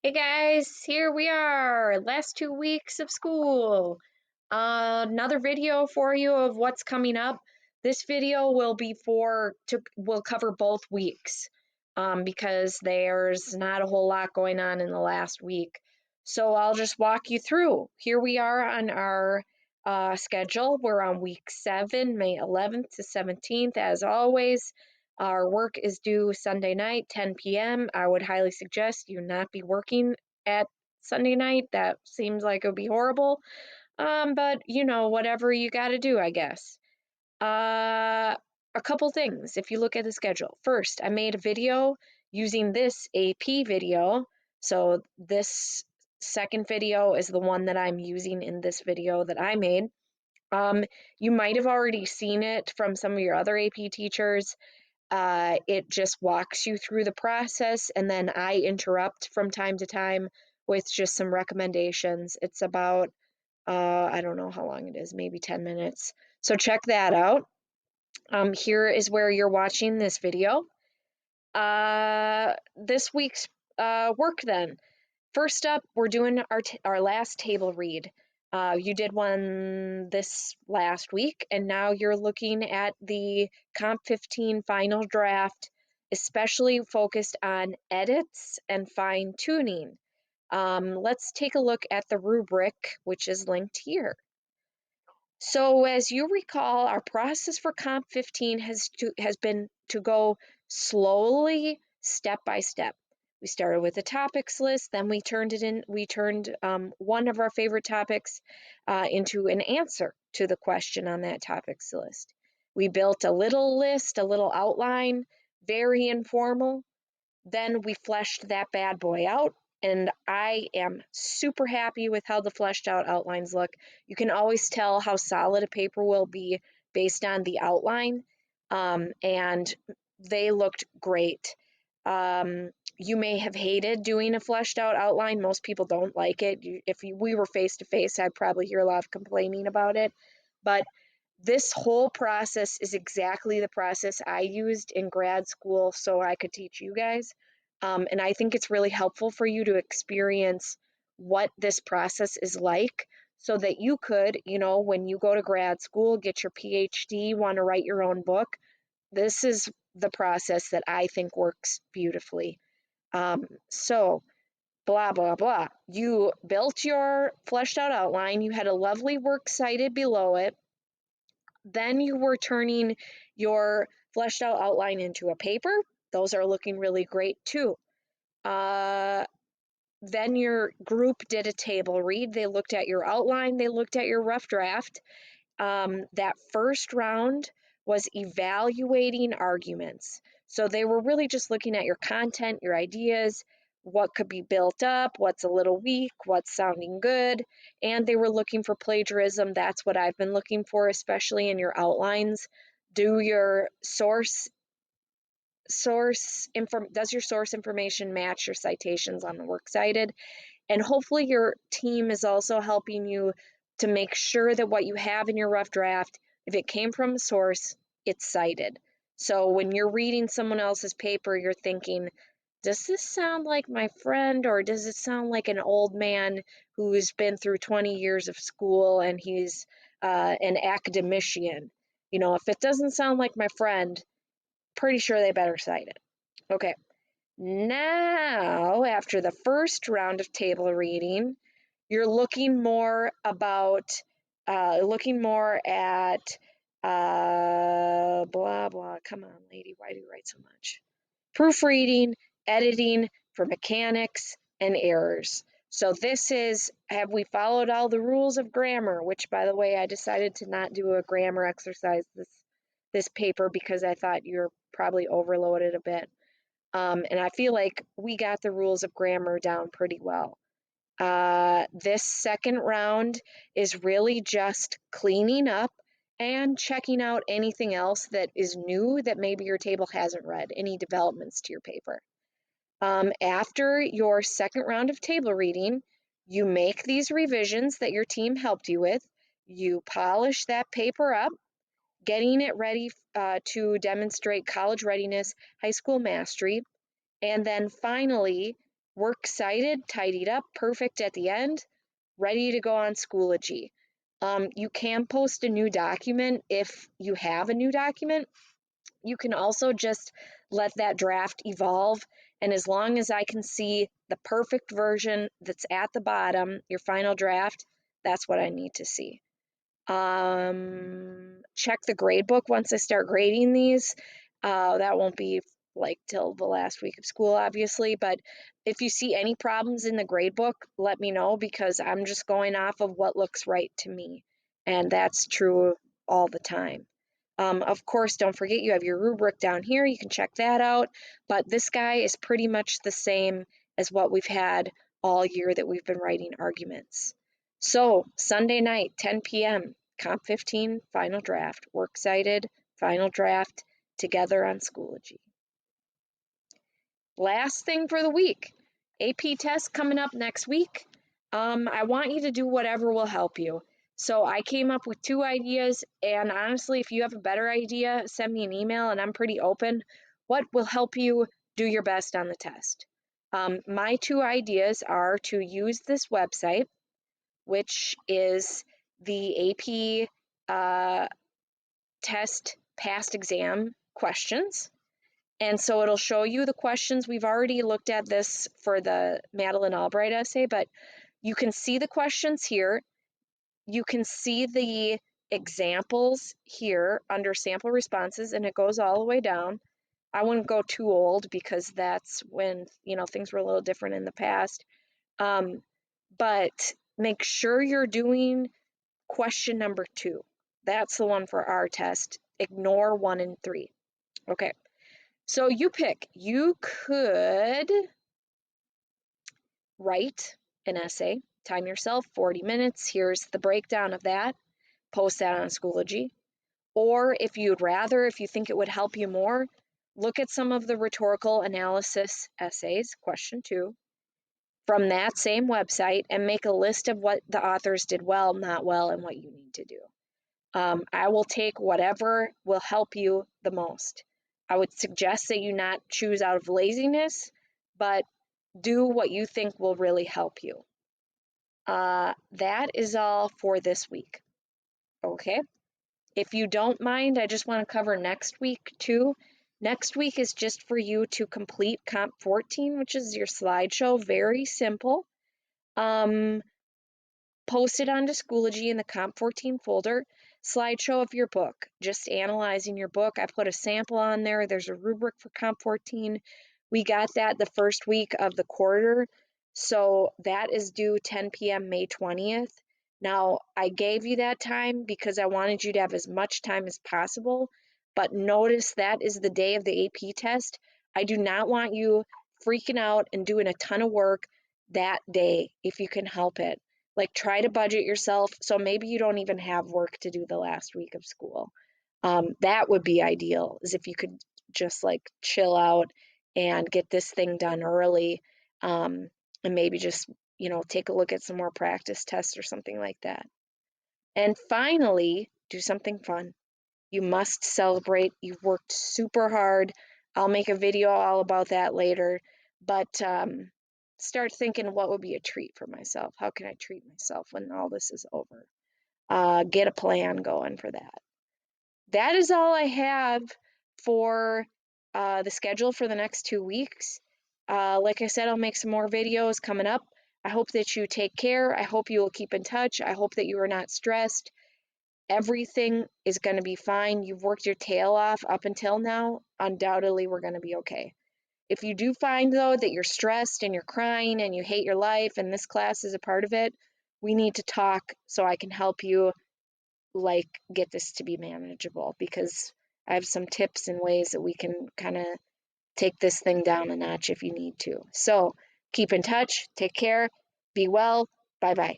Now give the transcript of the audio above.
Hey guys, here we are, last 2 weeks of school. Another video for you of what's coming up. This video will cover both weeks because there's not a whole lot going on in the last week. So I'll just walk you through. Here we are on our schedule. We're on week 7, May 11th to 17th, as always. Our work is due Sunday night, 10 p.m. I would highly suggest you not be working at Sunday night. That seems like it would be horrible. But whatever you got to do, I guess. Uh, a couple things if you look at the schedule. First, I made a video using this AP video. So this second video is the one that I'm using in this video that I made. You might have already seen it from some of your other AP teachers. It just walks you through the process, and then I interrupt from time to time with just some recommendations. It's about, I don't know how long it is, maybe 10 minutes. So check that out. Here is where you're watching this video. This week's work then. First up, we're doing our last table read. You did one this last week, and now you're looking at the Comp 15 final draft, especially focused on edits and fine tuning. Let's take a look at the rubric, which is linked here. So as you recall, our process for Comp 15 has been to go slowly, step by step. We started with a topics list, then we turned one of our favorite topics into an answer to the question on that topics list. We built a little list, a little outline, very informal. Then we fleshed that bad boy out, and I am super happy with how the fleshed out outlines look. You can always tell how solid a paper will be based on the outline, and they looked great. You may have hated doing a fleshed out outline. Most people don't like it. We were face to face, I'd probably hear a lot of complaining about it. But this whole process is exactly the process I used in grad school so I could teach you guys. And I think it's really helpful for you to experience what this process is like so that you could, when you go to grad school, get your PhD, want to write your own book. This is the process that I think works beautifully. So, blah, blah, blah. You built your fleshed out outline, you had a lovely works cited below it. Then you were turning your fleshed out outline into a paper. Those are looking really great too. Uh, then your group did a table read. They looked at your outline, they looked at your rough draft. That first round was evaluating arguments. So they were really just looking at your content, your ideas, what could be built up, what's a little weak, what's sounding good, and they were looking for plagiarism. That's what I've been looking for, especially in your outlines. Do your does your source information match your citations on the works cited? And hopefully your team is also helping you to make sure that what you have in your rough draft, if it came from a source, it's cited. So when you're reading someone else's paper, you're thinking, does this sound like my friend, or does it sound like an old man who's been through 20 years of school and he's an academician? If it doesn't sound like my friend, pretty sure they better cite it. Okay. Now, after the first round of table reading, you're looking more at blah, blah. Come on, lady, why do you write so much? Proofreading, editing for mechanics and errors. So have we followed all the rules of grammar? Which, by the way, I decided to not do a grammar exercise this paper because I thought you're probably overloaded a bit. And I feel like we got the rules of grammar down pretty well. This second round is really just cleaning up and checking out anything else that is new that maybe your table hasn't read, any developments to your paper. After your second round of table reading, you make these revisions that your team helped you with. You polish that paper up, getting it ready to demonstrate college readiness, high school mastery. And then finally, works cited, tidied up, perfect at the end, ready to go on Schoology. You can post a new document if you have a new document. You can also just let that draft evolve. And as long as I can see the perfect version that's at the bottom, your final draft, that's what I need to see. Check the grade book once I start grading these. That won't be like till the last week of school, obviously, but if you see any problems in the grade book, let me know because I'm just going off of what looks right to me. And that's true all the time. Of course, don't forget you have your rubric down here. You can check that out. But this guy is pretty much the same as what we've had all year that we've been writing arguments. So, Sunday night, 10 p.m., Comp 15, final draft. Works cited, final draft, together on Schoology. Last thing for the week, AP test coming up next week. I want you to do whatever will help you. So I came up with 2 ideas, and honestly, if you have a better idea, send me an email, and I'm pretty open. What will help you do your best on the test? My 2 ideas are to use this website, which is the AP test past exam questions. And so it'll show you the questions. We've already looked at this for the Madeleine Albright essay, but you can see the questions here. You can see the examples here under sample responses, and it goes all the way down. I wouldn't go too old because that's when, things were a little different in the past. But make sure you're doing question number 2. That's the one for our test. Ignore 1 and 3. Okay. So you pick. You could write an essay, time yourself 40 minutes. Here's the breakdown of that. Post that on Schoology. Or if you'd rather, if you think it would help you more, look at some of the rhetorical analysis essays, question 2, from that same website and make a list of what the authors did well, not well, and what you need to do. I will take whatever will help you the most. I would suggest that you not choose out of laziness, but do what you think will really help you. That is all for this week. Okay. If you don't mind, I just want to cover next week too. Next week is just for you to complete Comp 14, which is your slideshow. Very simple. Post it onto Schoology in the Comp 14 folder. Slideshow of your book, just analyzing your book. I put a sample on there. There's a rubric for Comp 14. We got that the first week of the quarter, so that is due 10 p.m. May 20th. Now, I gave you that time because I wanted you to have as much time as possible, but notice that is the day of the AP test. I do not want you freaking out and doing a ton of work that day if you can help it. Like, try to budget yourself so maybe you don't even have work to do the last week of school. That would be ideal, is if you could just like chill out and get this thing done early, and maybe just, take a look at some more practice tests or something like that. And finally, do something fun. You must celebrate. You've worked super hard. I'll make a video all about that later, but start thinking what would be a treat for myself. How can I treat myself when all this is over? Get a plan going for that. That is all I have for the schedule for the next 2 weeks. Like I said, I'll make some more videos coming up. I hope that you take care. I hope you will keep in touch. I hope that you are not stressed. Everything is going to be fine. You've worked your tail off up until now. Undoubtedly, we're going to be okay. If you do find, though, that you're stressed and you're crying and you hate your life and this class is a part of it, we need to talk so I can help you, like, get this to be manageable, because I have some tips and ways that we can kind of take this thing down a notch if you need to. So keep in touch. Take care. Be well. Bye-bye.